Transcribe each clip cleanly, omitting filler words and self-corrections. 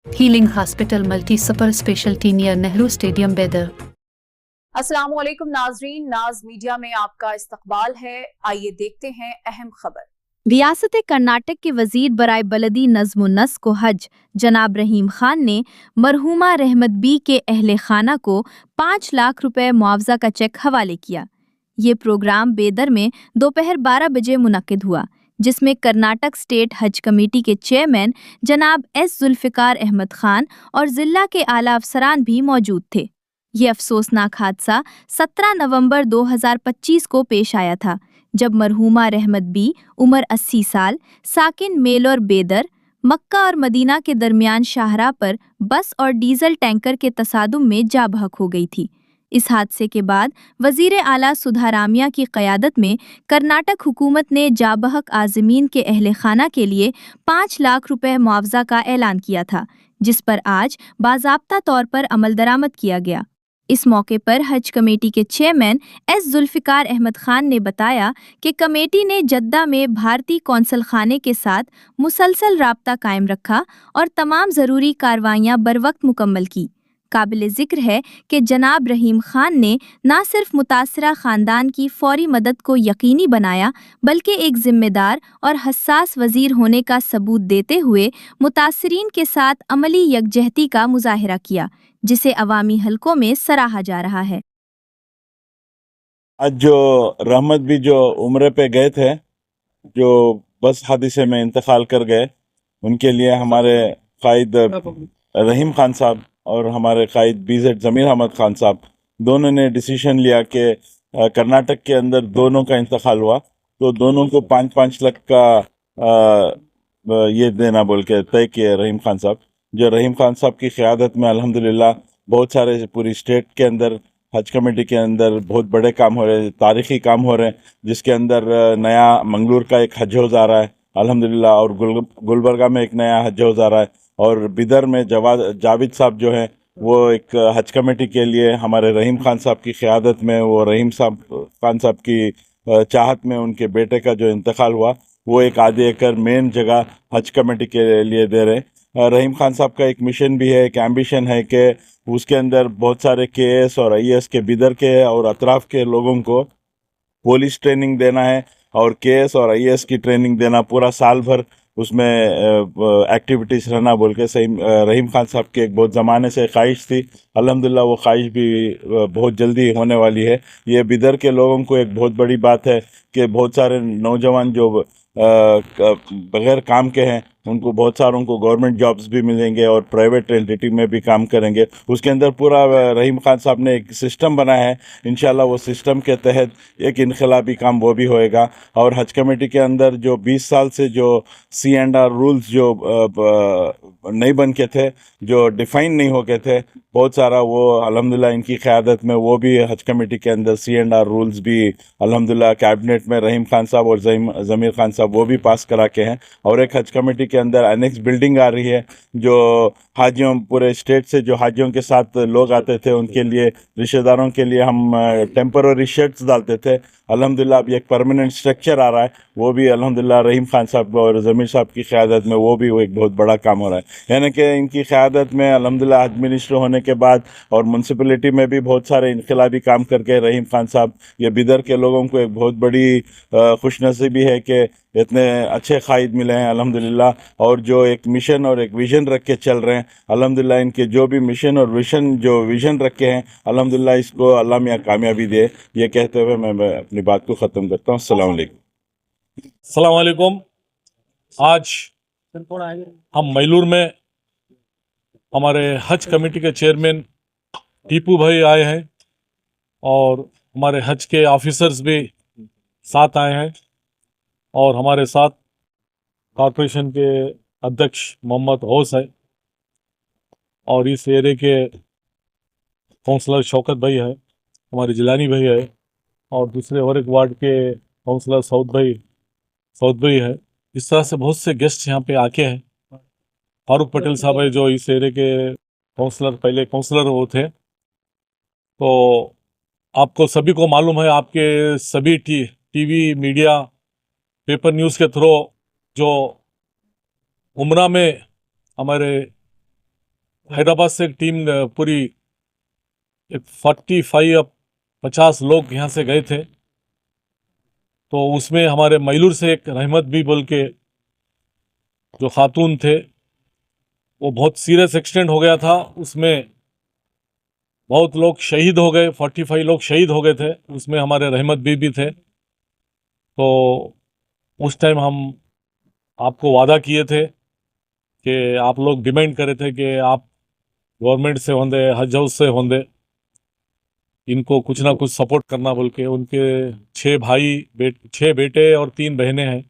Healing Hospital Multi Super Specialty near Nehru Stadium, Bedar. अस्सलामुअलैकुम नाजरीन, नाज मीडिया में आपका इस्तकबाल है। आइए देखते हैं अहम खबर। रियासत कर्नाटक के वजीर बराए बलदी नज़्म नस्क को हज जनाब रहीम खान ने मरहूमा रहमत बी के अहले खाना को 5 लाख रुपए मुआवजा का चेक हवाले किया। ये प्रोग्राम बेदर में दोपहर 12 बजे मुनक्किद हुआ, जिसमें कर्नाटक स्टेट हज कमेटी के चेयरमैन जनाब एस जुल्फ़िकार अहमद खान और जिला के आला अफसरान भी मौजूद थे। ये अफसोसनाक हादसा 17 नवंबर 2025 को पेश आया था, जब मरहूमा रहमत बी उम्र 80 साल साकिन मेलोर बेदर मक्का और मदीना के दरमियान शाहराह पर बस और डीजल टैंकर के तसादुम में जा बहक हो गई थी। इस हादसे के बाद वजीर आला सुधारामिया की क़यादत में कर्नाटक हुकूमत ने जाबहक आज़मीन के अहले खाना के लिए 5 लाख रुपए मुआवजा का ऐलान किया था, जिस पर आज बाज़ाब्ता तौर पर अमल दरामद किया गया। इस मौके पर हज कमेटी के चेयरमैन एस जुल्फ़िकार अहमद खान ने बताया कि कमेटी ने जद्दा में भारतीय कौंसल खाने के साथ मुसलसल राब्ता कायम रखा और तमाम ज़रूरी कार्रवाइयाँ बरवक्त मुकम्मल की। काबिल ज़िक्र है कि जनाब रहीम खान ने न सिर्फ मुतासरा ख़ानदान की फ़ौरी मदद को यकीनी बनाया, बल्कि एक ज़िम्मेदार और हसास वज़ीर होने का सबूत देते हुए मुतासरीन के साथ अमली यकजहती का मुजाहिरा किया, जिसे अवामी हलकों में सराहा जा रहा है। आज जो रहमत भी जो उम्र पे गए थे, जो बस हादसे में इंतकाल कर गए, उनके लिए हमारे कायद रहीम खान साहब और हमारे कायद बीजेड ज़मीर अहमद खान साहब दोनों ने डिसीजन लिया कि कर्नाटक के अंदर दोनों का इंतकाल हुआ तो दोनों को 5-5 लाख का ये देना बोल के तय किए रहीम खान साहब। जो रहीम खान साहब की क़यादत में अल्हम्दुलिल्लाह बहुत सारे पूरी स्टेट के अंदर हज कमेटी के अंदर बहुत बड़े काम हो रहे हैं, तारीख़ी काम हो रहे हैं, जिसके अंदर नया मंगलूर का एक हज हाउस आ रहा है अल्हम्दुलिल्लाह, और गुलबर्गा में एक नया हज हाउस आ रहा है, और बिदर में जावेद साहब जो है वो एक हज कमेटी के लिए हमारे रहीम खान साहब की क़यादत में, वो रहीम खान साहब की चाहत में उनके बेटे का जो इंतकाल हुआ वो एक आधे एकड़ मेन जगह हज कमेटी के लिए दे रहे हैं। रहीम खान साहब का एक मिशन भी है, एक एम्बिशन है कि उसके अंदर बहुत सारे केएस और आईएएस के बिदर के और अतराफ़ के लोगों को पुलिस ट्रेनिंग देना है और केएस और आईएएस की ट्रेनिंग देना, पूरा साल भर उसमें एक्टिविटीज़ रहना बोल के सही रहीम खान साहब की एक बहुत ज़माने से ख्वाहिश थी। अल्हम्दुलिल्लाह वो ख्वाहिश भी बहुत जल्दी होने वाली है। ये बिदर के लोगों को एक बहुत बड़ी बात है कि बहुत सारे नौजवान जो बग़ैर काम के हैं उनको बहुत सारों को गवर्नमेंट जॉब्स भी मिलेंगे और प्राइवेट एंटिटी में भी काम करेंगे। उसके अंदर पूरा रहीम खान साहब ने एक सिस्टम बनाया है, इंशाल्लाह वो सिस्टम के तहत एक इनकलाबी काम वो भी होएगा। और हज कमेटी के अंदर जो 20 साल से जो C&R रूल्स जो नहीं बन के थे, जो डिफ़ाइन नहीं हो गए थे, बहुत सारा वो अल्हम्दुलिल्लाह इनकी क़यादत में वो भी हज कमेटी के अंदर C&R रूल्स भी अल्हम्दुलिल्लाह कैबिनेट में रहीम खान साहब और ज़मीर खान साहब वो भी पास करा के हैं। और एक हज कमेटी के अंदर एनेक्स बिल्डिंग आ रही है, जो हाजियों पूरे स्टेट से जो हाजियों के साथ लोग आते थे उनके लिए, रिश्तेदारों के लिए हम टेम्पररी शेड्स डालते थे, अल्हम्दुलिल्लाह अब एक परमानेंट स्ट्रक्चर आ रहा है, वो भी अल्हम्दुलिल्लाह रहीम खान साहब और ज़मीर साहब की क़यादत में वो भी एक बहुत बड़ा काम हो रहा है। यानी कि इनकी क़यादत में अल्हम्दुलिल्लाह हज मिनिस्टर होने के बाद और म्यूनसिपलिटी में भी बहुत सारे इनकलाबी काम करके रहीम खान साहब ये बिदर के लोगों को एक बहुत बड़ी खुशनसीबी है कि इतने अच्छे कायद मिले हैं अल्हम्दुलिल्लाह, और जो एक मिशन और एक विज़न रख के चल रहे हैं अल्हम्दुलिल्लाह। इनके जो भी मिशन और विज़न रखे हैं अल्हम्दुलिल्लाह इसको अल्लाह मियाँ कामयाबी दे। ये कहते हुए मैं अपनी बात को ख़त्म करता हूँ। अस्सलाम वालेकुम। अस्सलाम वालेकुम। आज हम मैलूर में हमारे हज कमेटी के चेयरमैन टीपू भाई आए हैं और हमारे हज के ऑफिसर्स भी साथ आए हैं, और हमारे साथ कॉरपोरेशन के अध्यक्ष मोहम्मद गौस है, और इस एरिया के काउंसलर शौकत भाई है, हमारे जिलानी भाई है, और दूसरे और एक वार्ड के काउंसलर सऊद भाई है। इस तरह से बहुत से गेस्ट यहाँ पे आके हैं। फारूक पटेल साहब है जो इस एरिया के काउंसलर, पहले काउंसलर वो थे। तो आपको सभी को मालूम है, आपके सभी टीवी मीडिया पेपर न्यूज़ के थ्रू जो उमरा में हमारे हैदराबाद से एक टीम पूरी एक 45 या 50 लोग यहाँ से गए थे। तो उसमें हमारे मैलूर से एक रहमत भी बोल के जो खातून थे, वो बहुत सीरियस एक्सीडेंट हो गया था, उसमें बहुत लोग शहीद हो गए, 45 लोग शहीद हो गए थे, उसमें हमारे रहमत भी थे। तो उस टाइम हम आपको वादा किए थे कि आप लोग डिमांड करे थे कि आप गवर्नमेंट से होंदे, हज हाउस से होंदे, इनको कुछ ना कुछ सपोर्ट करना बोल के। उनके 6 बेटे और 3 बहनें हैं,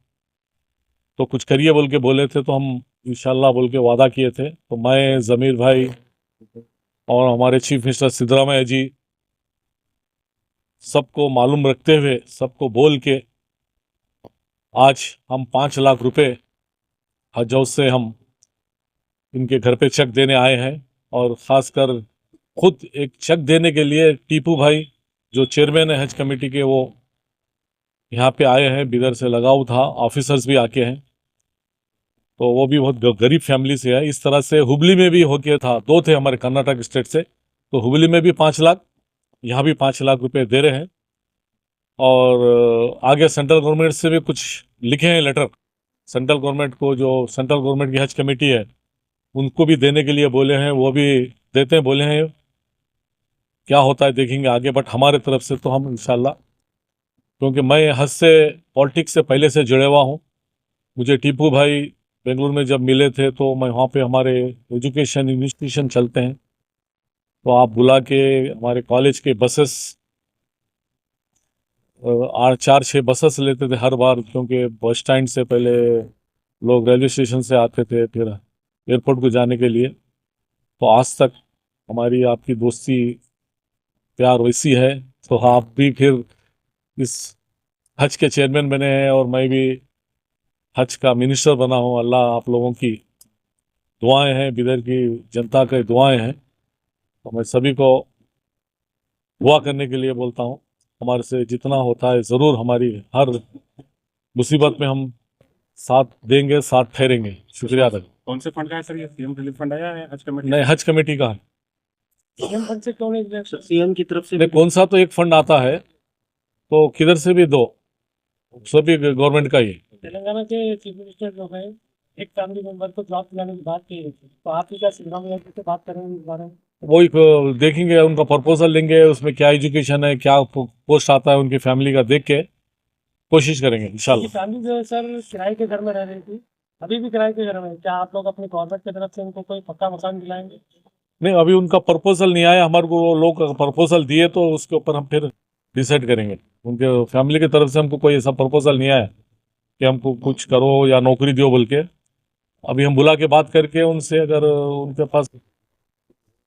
तो कुछ करिए बोल के बोले थे, तो हम इंशाल्लाह बोल के वादा किए थे। तो मैं, ज़मीर भाई और हमारे चीफ मिनिस्टर सिद्धरामैया जी, सबको मालूम रखते हुए, सबको बोल के आज हम 5 लाख रुपए हज हाउस से हम इनके घर पे चेक देने आए हैं। और ख़ासकर खुद एक चेक देने के लिए टीपू भाई जो चेयरमैन है हज कमेटी के, वो यहाँ पे आए हैं, बिदर से लगाव था, ऑफिसर्स भी आके हैं। तो वो भी बहुत गरीब फैमिली से है। इस तरह से हुबली में भी हो गया था, 2 थे हमारे कर्नाटक स्टेट से, तो हुबली में भी 5 लाख, यहाँ भी 5 लाख रुपए दे रहे हैं। और आगे सेंट्रल गवर्नमेंट से भी कुछ लिखे हैं लेटर, सेंट्रल गवर्नमेंट को, जो सेंट्रल गवर्नमेंट की हज कमेटी है उनको भी देने के लिए बोले हैं, वो भी देते हैं बोले हैं। क्या होता है देखेंगे आगे, बट हमारे तरफ से तो हम इंशाल्लाह, क्योंकि मैं हज से पॉलिटिक्स से पहले से जुड़े हुआ हूँ। मुझे टीपू भाई बेंगलुरु में जब मिले थे, तो मैं वहाँ पे हमारे एजुकेशन इंस्टीट्यूशन चलते हैं, तो आप बुला के हमारे कॉलेज के बसेस 4-6 बसेस लेते थे हर बार, क्योंकि बस स्टैंड से पहले लोग रेलवे स्टेशन से आते थे, फिर एयरपोर्ट को जाने के लिए। तो आज तक हमारी आपकी दोस्ती प्यार वैसी है। तो आप भी फिर इस हज के चेयरमैन बने हैं और मैं भी हज का मिनिस्टर बना हूँ। अल्लाह आप लोगों की दुआएं हैं, बिदर की जनता की दुआएं हैं, तो मैं सभी को दुआ करने के लिए बोलता हूँ। हमारे से जितना होता है ज़रूर, हमारी हर मुसीबत में हम साथ देंगे, साथ ठहरेंगे। शुक्रिया अदा। कौन से फंड का है सर ये? सीएम रिलीफ फंड आया है हज कमेटी? नहीं, हज कमेटी का है। सीएम फंड से क्यों नहीं? सीएम की तरफ से नहीं, कौन सा तो एक फंड आता है, तो किधर से भी दो, सभी गवर्नमेंट का ही है। तेलंगाना के चीफ मिनिस्टर जो है, एक फैमिली मेंबर को जॉब दिलाने की बात की है, तो आप भी क्या सिद्धरामैया जी से बात करेंगे इस बारे में? वही देखेंगे, उनका प्रपोजल लेंगे, उसमें क्या एजुकेशन है, क्या पोस्ट आता है उनकी फैमिली का, देख के कोशिश करेंगे इंशाल्लाह। फैमिली जो है सर किराए के घर में रह रही थी, अभी भी किराए के घर में है। क्या आप लोग अपनी गवर्नमेंट की तरफ से उनको कोई पक्का मकान दिलाएंगे? नहीं, अभी उनका प्रपोजल नहीं आया हमारे को। वो लोग प्रपोजल दिए तो उसके ऊपर हम फिर डिसाइड करेंगे। उनके फैमिली की तरफ से हमको कोई ऐसा प्रपोजल नहीं आया कि हमको कुछ करो या नौकरी दो बोल के। अभी हम बुला के बात करके उनसे, अगर उनके पास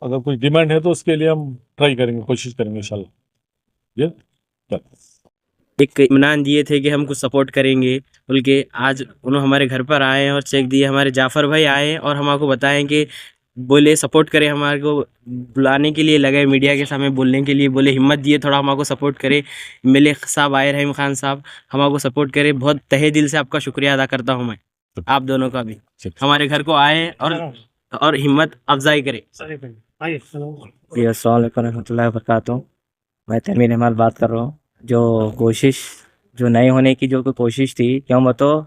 अगर कुछ डिमांड है तो उसके लिए हम ट्राई करेंगे, कोशिश करेंगे इंशाल्लाह। ये एक इत्मीनान दिए थे कि हम कुछ सपोर्ट करेंगे बोल के, आज उन्होंने हमारे घर पर आए हैं और चेक दिए। हमारे जाफ़र भाई आए और हमको बताएं कि बोले सपोर्ट करें, हमारे को बुलाने के लिए लगे, मीडिया के सामने बोलने के लिए बोले, हिम्मत दिए, थोड़ा हमको सपोर्ट करे। एमएलए साहब आए, रहीम खान साहब हमको सपोर्ट करे। बहुत तहे दिल से आपका शुक्रिया अदा करता हूँ मैं, आप दोनों का भी। हमारे घर को आए और हिम्मत अफजाई करे। अस्सलाम वालेकुम रहमतुल्लाहि व बरकातुहू। मैं तमीर अहमद बात कर रहा हूँ। जो कोशिश जो नहीं होने की जो कोशिश थी, क्यों बताओ,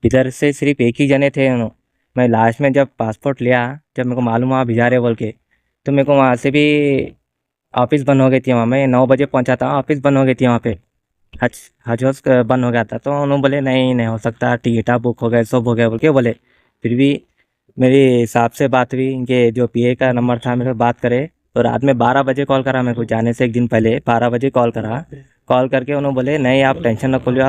इधर से सिर्फ एक ही जने थे उन्होंने। मैं लास्ट में जब पासपोर्ट लिया, जब मेरे को मालूम वहाँ भिजा रहे बोल के, तो मेरे को वहाँ से भी ऑफिस बंद हो गई थी। वहाँ मैं 9 बजे पहुँचा था, ऑफिस बंद हो गई थी वहाँ पे, हज हाउस बंद हो गया था। तो उन्होंने बोले नहीं हो सकता, टिकटा बुक हो गए, सब हो गया बोल के बोले। फिर भी मेरी साहब से बात हुई, इनके जो पीए का नंबर था, मेरे बात करे तो रात में 12 बजे कॉल करा। मेरे को जाने से एक दिन पहले 12 बजे कॉल करा। कॉल करके उन्होंने बोले नहीं आप टेंशन न खोलिए,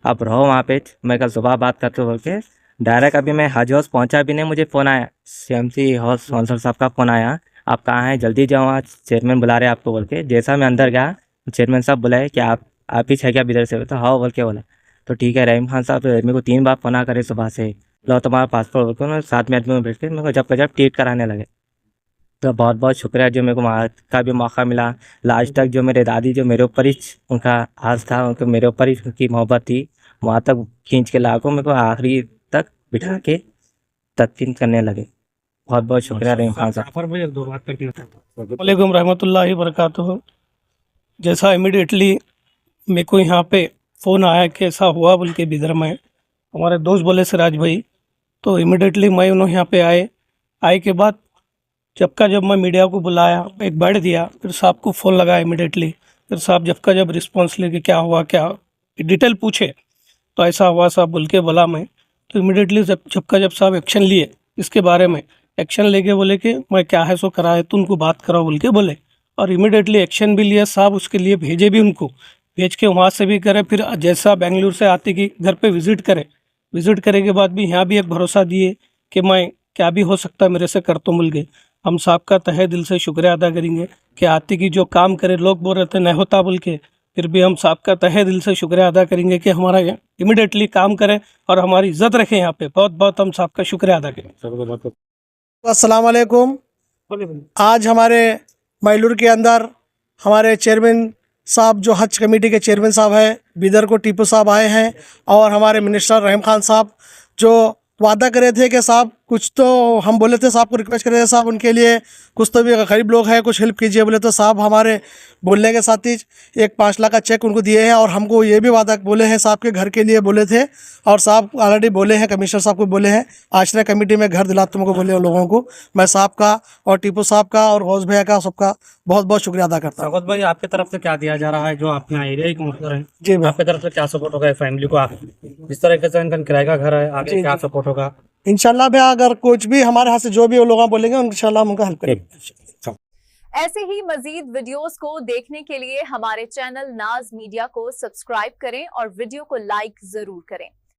आप रहो वहाँ पे, मैं कल सुबह बात करते बोल के डायरेक्ट। अभी मैं हज हाउस पहुँचा भी नहीं, मुझे फ़ोन आया, सीएमसी हाउस स्पॉन्सर साहब का फ़ोन आया, आप कहाँ हैं, जल्दी जाओ, वहाँ चेयरमैन बुला रहे आपको बोल के। जैसा मैं अंदर गया, चेयरमैन साहब बुलाए कि आप ही है क्या बिदर से? तो हाँ बोल के बोला। तो ठीक है, रहीम खान साहब मेरे को 3 बार फ़ोन करे सुबह से, लो तुम्हारा पासपोर्ट बोल के। मैं 7 में आदमी में बैठ के मेरे को जब टिकट कराने लगे। तो बहुत बहुत शुक्रिया जो मेरे को वहाँ का भी मौका मिला। लास्ट तक जो मेरे दादी जो मेरे ऊपर ही उनका हाथ था, उनके मेरे ऊपर ही उनकी मोहब्बत थी, वहाँ तक खींच के लाको मेरे को आखिरी तक बिठा के तदफीन करने लगे। बहुत बहुत शुक्रिया रहीम खान साहब। जाफर भाई, दो बात करनी है। वालेकुम रहमतुल्लाहि वबरकातुहू। जैसा इमिडिएटली मेरे को यहाँ पे फ़ोन आया कि ऐसा हुआ बोल के बिदर में, हमारे दोस्त बोले सिराज भाई, तो इमिडिएटली मैं उन्होंने यहाँ पे आए के बाद जब मैं मीडिया को बुलाया, एक बैठ दिया, फिर साहब को फ़ोन लगाया इमिडिएटली। फिर साहब जब रिस्पॉन्स लेके क्या हुआ क्या डिटेल पूछे, तो ऐसा हुआ साहब बोल के बोला मैं। तो इमिडिएटली जब साहब एक्शन लिए, इसके बारे में एक्शन लेके बोले कि मैं क्या है सो करा है तो उनको बात कराओ बोल के बोले, और इमिडिएटली एक्शन भी लिया साहब। उसके लिए भेजे भी उनको, भेज के वहाँ से भी करे, फिर जैसा बेंगलुरु से आते कि घर पे विज़िट करे के बाद भी यहाँ भी एक भरोसा दिए कि मैं क्या भी हो सकता है मेरे से कर तो मिल गए। हम साहब का तहे दिल से शुक्रिया अदा करेंगे कि आती की जो काम करे, लोग बोल रहे थे नहीं होता बोल के, फिर भी हम साहब का तहे दिल से शुक्रिया अदा करेंगे कि हमारा इमिडिएटली काम करे और हमारी इज्जत रखें यहाँ पे। बहुत बहुत हम साहब का शुक्रिया अदा करें। अस्सलाम वालेकुम। आज हमारे मैलूर के अंदर हमारे चेयरमैन साहब, जो हज कमेटी के चेयरमैन साहब हैं बिदर को, टीपू साहब आए हैं, और हमारे मिनिस्टर रहीम खान साहब जो वादा करे थे कि साहब कुछ तो, हम बोले थे साहब को रिक्वेस्ट करे थे साहब उनके लिए कुछ तो भी गरीब लोग हैं कुछ हेल्प कीजिए बोले, तो साहब हमारे बोलने के साथ ही एक 5 लाख का चेक उनको दिए हैं। और हमको ये भी वादा बोले हैं साहब के घर के लिए बोले थे, और साहब ऑलरेडी बोले हैं, कमिश्नर साहब को बोले हैं, आश्रय कमेटी में घर दिला तुमको बोले उन लोगों को। मैं साहब का और टीपू साहब का और गौस भैया का सबका बहुत बहुत शुक्रिया अदा करता हूँ। स्वागत भाई, आपकी तरफ से क्या दिया जा रहा है जो अपना एरिया की मुख्य है? जी भाई, आपकी तरफ से क्या सपोर्ट होगा फैमिली को? आप जिस तरीके से इनका किराए का घर है, आगे क्या सपोर्ट होगा? इंशाल्लाह भैया, अगर कुछ भी हमारे हाथ से जो भी वो लोग बोलेंगे इंशाल्लाह हम उनका हेल्प करेंगे। ऐसे ही मजीद वीडियोस को देखने के लिए हमारे चैनल नाज मीडिया को सब्सक्राइब करें और वीडियो को लाइक जरूर करें।